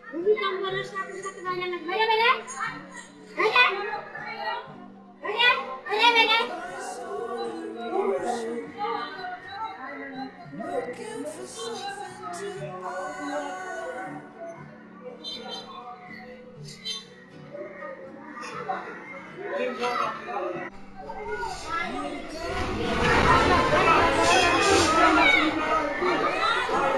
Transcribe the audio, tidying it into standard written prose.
Hindi ka mo na sa akin sa kanya nagbaya bala. Bala. Bala. Bala bala. Looking for something to you got